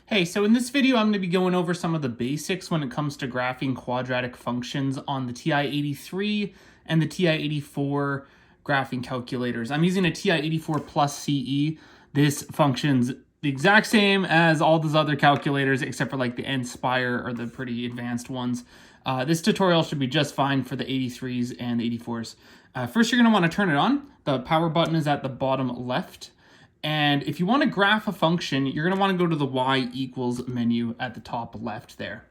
Hey, so in this video, I'm going to be going over some of the basics when it comes to graphing quadratic functions on the TI83 and the TI84 graphing calculators. I'm using a TI84 plus CE. This function's the exact same as all those other calculators, except for like the Nspire or the pretty advanced ones. This tutorial should be just fine for the 83s and 84s. First, you're going to want to turn it on. The power button is at the bottom left. And if you want to graph a function, you're going to want to go to the y equals menu at the top left there.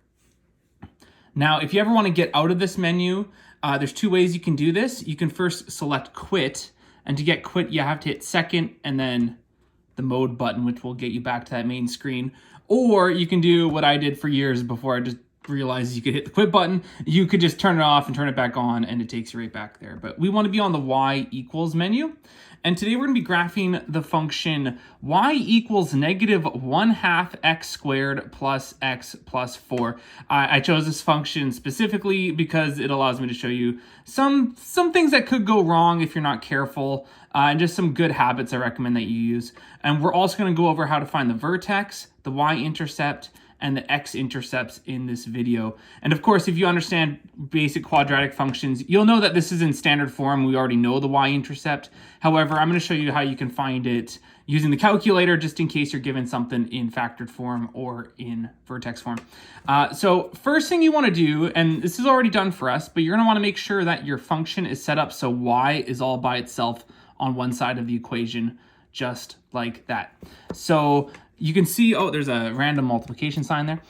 Now, if you ever want to get out of this menu, there's two ways you can do this. You can first select quit, and to get quit, you have to hit second and then the mode button, which will get you back to that main screen. Or you can do what I did for years before I just realized you could hit the quit button. You could just turn it off and turn it back on, and it takes you right back there. But we want to be on the y equals menu. And today we're going to be graphing the function y equals negative 1/2 x squared plus x plus 4. I chose this function specifically because it allows me to show you some things that could go wrong if you're not careful, and just some good habits I recommend that you use. And we're also going to go over how to find the vertex, the y-intercept, and the x-intercepts in this video. And of course, if you understand basic quadratic functions, you'll know that this is in standard form. We already know the y-intercept. However, I'm going to show you how you can find it using the calculator, just in case you're given something in factored form or in vertex form. So first thing you want to do, and this is already done for us, but you're going to want to make sure that your function is set up so y is all by itself on one side of the equation, just like that. So you can see, oh, there's a random multiplication sign there.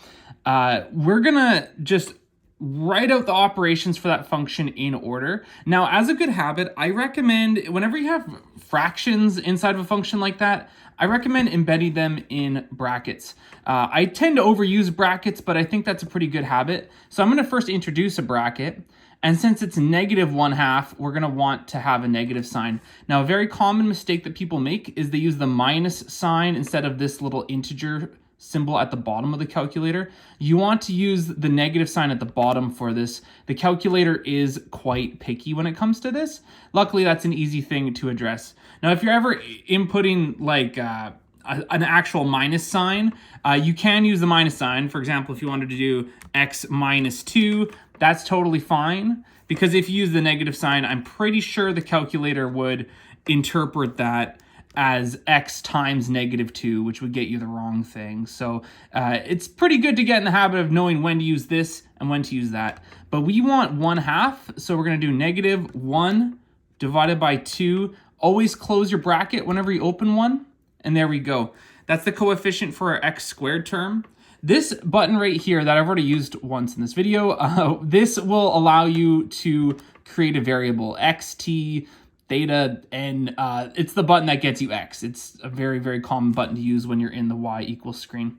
We're gonna just write out the operations for that function in order. Now, as a good habit, I recommend whenever you have fractions inside of a function like that, I recommend embedding them in brackets. I tend to overuse brackets, but I think that's a pretty good habit. So I'm gonna first introduce a bracket. And since it's negative 1/2, we're going to want to have a negative sign. Now, a very common mistake that people make is they use the minus sign instead of this little integer symbol at the bottom of the calculator. You want to use the negative sign at the bottom for this. The calculator is quite picky when it comes to this. Luckily, that's an easy thing to address. Now, if you're ever inputting like an actual minus sign, you can use the minus sign. For example, if you wanted to do x minus 2, that's totally fine, because if you use the negative sign, I'm pretty sure the calculator would interpret that as x times negative 2, which would get you the wrong thing. So it's pretty good to get in the habit of knowing when to use this and when to use that. But we want 1/2, so we're going to do negative 1 divided by 2. Always close your bracket whenever you open one, and there we go. That's the coefficient for our x squared term. This button right here that I've already used once in this video, this will allow you to create a variable, xt, theta, and it's the button that gets you x. It's a very, very common button to use when you're in the y equals screen.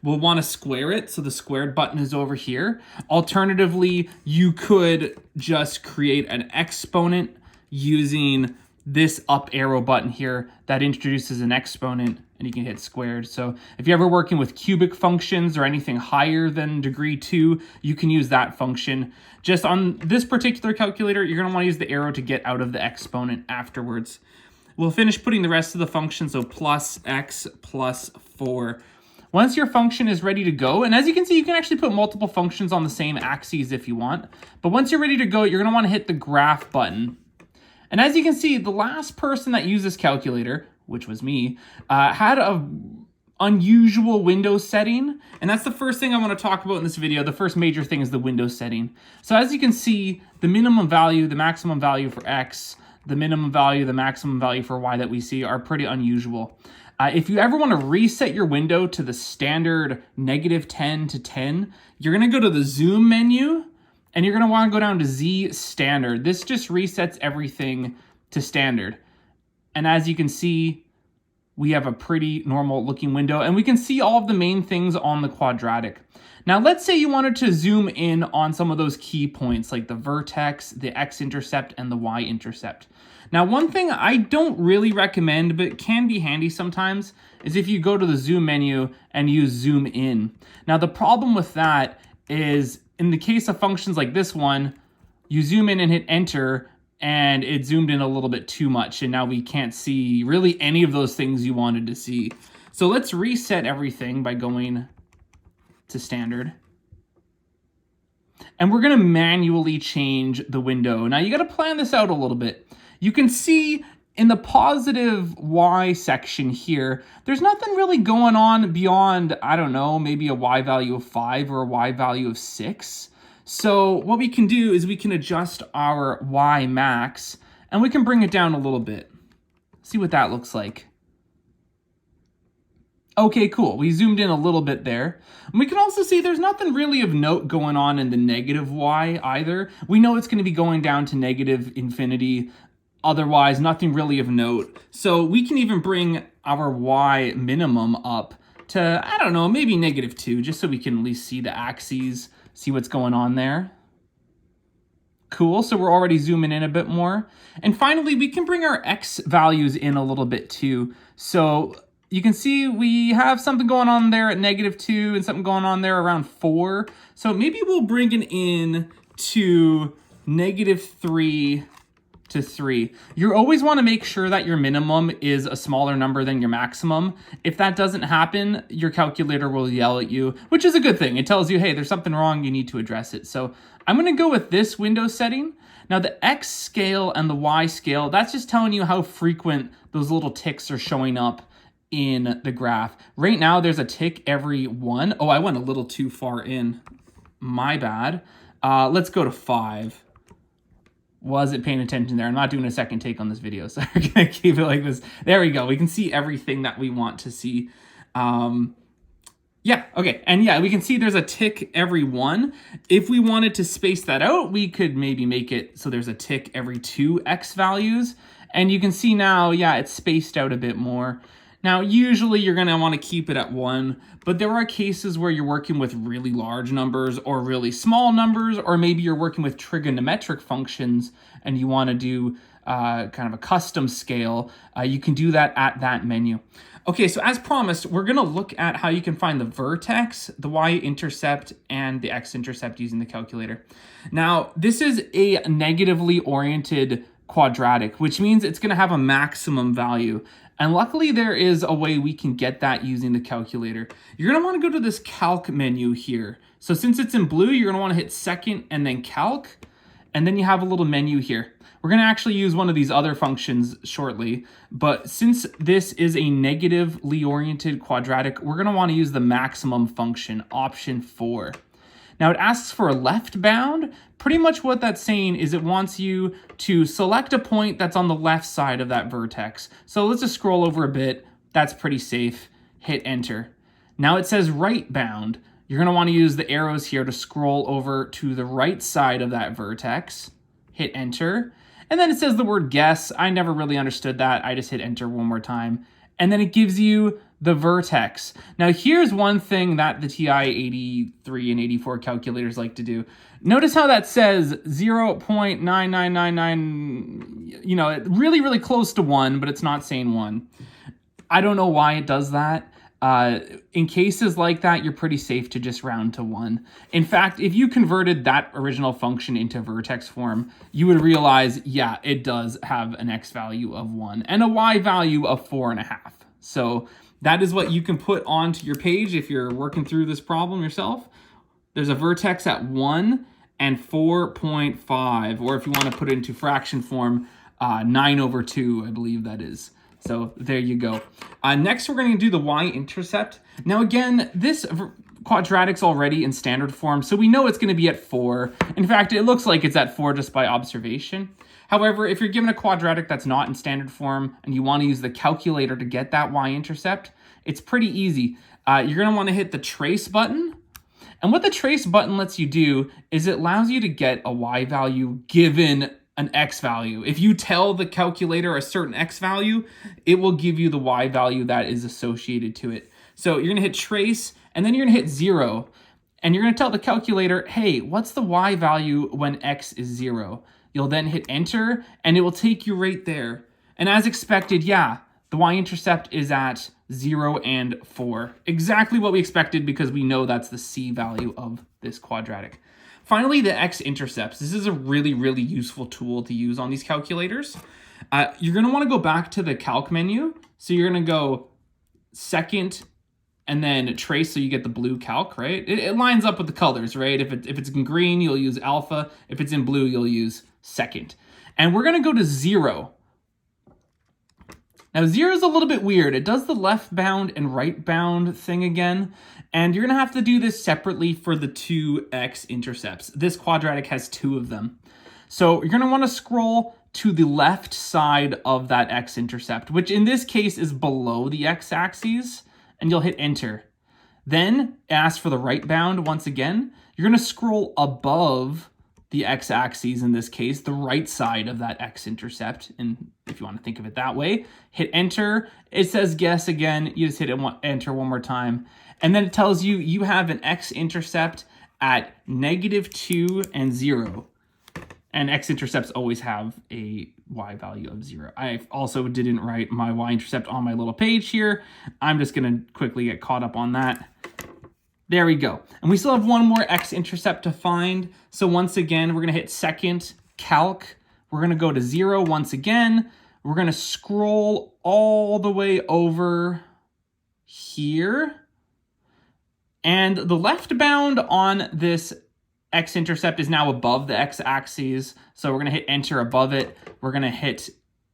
We'll want to square it, so the squared button is over here. Alternatively, you could just create an exponent using this up arrow button here that introduces an exponent, and you can hit squared. So if you're ever working with cubic functions or anything higher than degree 2, you can use that function. Just on this particular calculator, you're going to want to use the arrow to get out of the exponent afterwards. We'll finish putting the rest of the function, so plus x plus 4. Once your function is ready to go, and as you can see, you can actually put multiple functions on the same axes if you want, but once you're ready to go, you're going to want to hit the graph button. And as you can see, the last person that used this calculator, which was me, had a unusual window setting. And that's the first thing I want to talk about in this video. The first major thing is the window setting. So as you can see, the minimum value, the maximum value for x, the minimum value, the maximum value for y that we see are pretty unusual. If you ever want to reset your window to the standard negative 10 to 10, you're going to go to the zoom menu, and you're going to want to go down to Z standard. This just resets everything to standard. And as you can see, we have a pretty normal looking window, and we can see all of the main things on the quadratic. Now, let's say you wanted to zoom in on some of those key points like the vertex, the x-intercept, and the y-intercept. Now, one thing I don't really recommend, but it can be handy sometimes, is if you go to the zoom menu and use zoom in. Now, the problem with that is, in the case of functions like this one, you zoom in and hit enter, and it zoomed in a little bit too much, and now we can't see really any of those things you wanted to see. So let's reset everything by going to standard. And we're going to manually change the window. Now you got to plan this out a little bit. You can see in the positive Y section here, there's nothing really going on beyond, I don't know, maybe a Y value of 5 or a Y value of 6. So what we can do is we can adjust our Y max and we can bring it down a little bit. See what that looks like. Okay, cool. We zoomed in a little bit there. And we can also see there's nothing really of note going on in the negative Y either. We know it's going to be going down to negative infinity. Otherwise, nothing really of note. So we can even bring our Y minimum up to, I don't know, maybe -2, just so we can at least see the axes, see what's going on there. Cool, so we're already zooming in a bit more. And finally, we can bring our X values in a little bit too. So you can see we have something going on there at -2 and something going on there around 4. So maybe we'll bring it in to -3 to 3. You always want to make sure that your minimum is a smaller number than your maximum. If that doesn't happen, your calculator will yell at you, which is a good thing. It tells you, hey, there's something wrong, you need to address it. So I'm going to go with this window setting. Now the X scale and the Y scale, that's just telling you how frequent those little ticks are showing up in the graph. Right now there's a tick every 1. Oh, I went a little too far in. My bad. Let's go to 5. Wasn't paying attention there. I'm not doing a second take on this video, so we're gonna keep it like this. There we go. We can see everything that we want to see. Yeah, okay. And yeah, we can see there's a tick every 1. If we wanted to space that out, we could maybe make it so there's a tick every 2 X values. And you can see now, yeah, it's spaced out a bit more. Now, usually you're going to want to keep it at 1, but there are cases where you're working with really large numbers or really small numbers, or maybe you're working with trigonometric functions and you want to do kind of a custom scale. You can do that at that menu. Okay, so as promised, we're going to look at how you can find the vertex, the y-intercept, and the x-intercept using the calculator. Now, this is a negatively oriented quadratic, which means it's going to have a maximum value. And luckily there is a way we can get that using the calculator. You're gonna wanna go to this calc menu here. So since it's in blue, you're gonna wanna hit second and then calc, and then you have a little menu here. We're gonna actually use one of these other functions shortly, but since this is a negatively oriented quadratic, we're gonna wanna use the maximum function, option 4. Now it asks for a left bound. Pretty much what that's saying is it wants you to select a point that's on the left side of that vertex. So let's just scroll over a bit. That's pretty safe. Hit enter. Now it says right bound. You're gonna want to use the arrows here to scroll over to the right side of that vertex. Hit enter. And then it says the word guess. I never really understood that. I just hit enter one more time. And then it gives you the vertex. Now here's one thing that the TI83 and 84 calculators like to do. Notice how that says 0.9999, you know, really, really close to 1, but it's not saying 1. I don't know why it does that. In cases like that, you're pretty safe to just round to 1. In fact, if you converted that original function into vertex form, you would realize, yeah, it does have an x value of 1 and a y value of 4.5. So that is what you can put onto your page if you're working through this problem yourself. There's a vertex at 1 and 4.5, or if you want to put it into fraction form, 9/2, I believe that is. So there you go. Next, we're going to do the y-intercept. Now again, this quadratic's already in standard form, so we know it's going to be at 4. In fact, it looks like it's at 4 just by observation. However, if you're given a quadratic that's not in standard form and you want to use the calculator to get that y-intercept, it's pretty easy. You're going to want to hit the trace button. And what the trace button lets you do is it allows you to get a y value given an x value. If you tell the calculator a certain x value, it will give you the y value that is associated to it. So you're going to hit trace, and then you're going to hit 0. And you're going to tell the calculator, hey, what's the y value when x is 0? You'll then hit enter, and it will take you right there. And as expected, yeah, the y-intercept is at 0 and 4. Exactly what we expected because we know that's the c value of this quadratic. Finally, the x-intercepts. This is a really, really useful tool to use on these calculators. You're going to want to go back to the calc menu. So you're going to go second, and then trace, so you get the blue calc, right? It lines up with the colors, right? If it's in green, you'll use alpha. If it's in blue, you'll use second. And we're gonna go to 0. Now 0 is a little bit weird. It does the left bound and right bound thing again. And you're gonna have to do this separately for the 2 x-intercepts. This quadratic has 2 of them. So you're gonna wanna scroll to the left side of that x-intercept, which in this case is below the x-axis, and you'll hit enter. Then ask for the right bound once again. You're gonna scroll above the x-axis, in this case, the right side of that x-intercept, and if you want to think of it that way, hit enter. It says guess again, you just hit enter one more time, and then it tells you you have an x-intercept at -2 and 0. And x-intercepts always have a y value of 0. I also didn't write my y-intercept on my little page here. I'm just gonna quickly get caught up on that. There we go. And we still have one more x-intercept to find. So once again, we're gonna hit second, calc. We're gonna go to 0 once again. We're gonna scroll all the way over here. And the left bound on this x-intercept is now above the x-axis. So we're gonna hit enter above it. We're gonna hit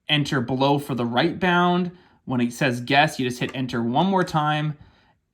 enter below for the right bound. When it says guess, you just hit enter one more time.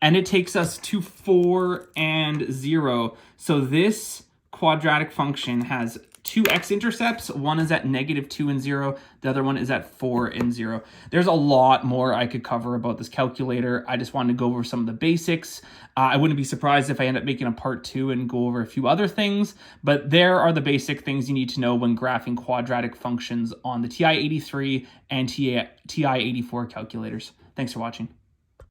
And it takes us to 4 and 0. So this quadratic function has 2 x-intercepts. One is at -2 and 0. The other one is at 4 and 0. There's a lot more I could cover about this calculator. I just wanted to go over some of the basics. I wouldn't be surprised if I end up making a part 2 and go over a few other things. But there are the basic things you need to know when graphing quadratic functions on the TI83 and TI84 calculators. Thanks for watching.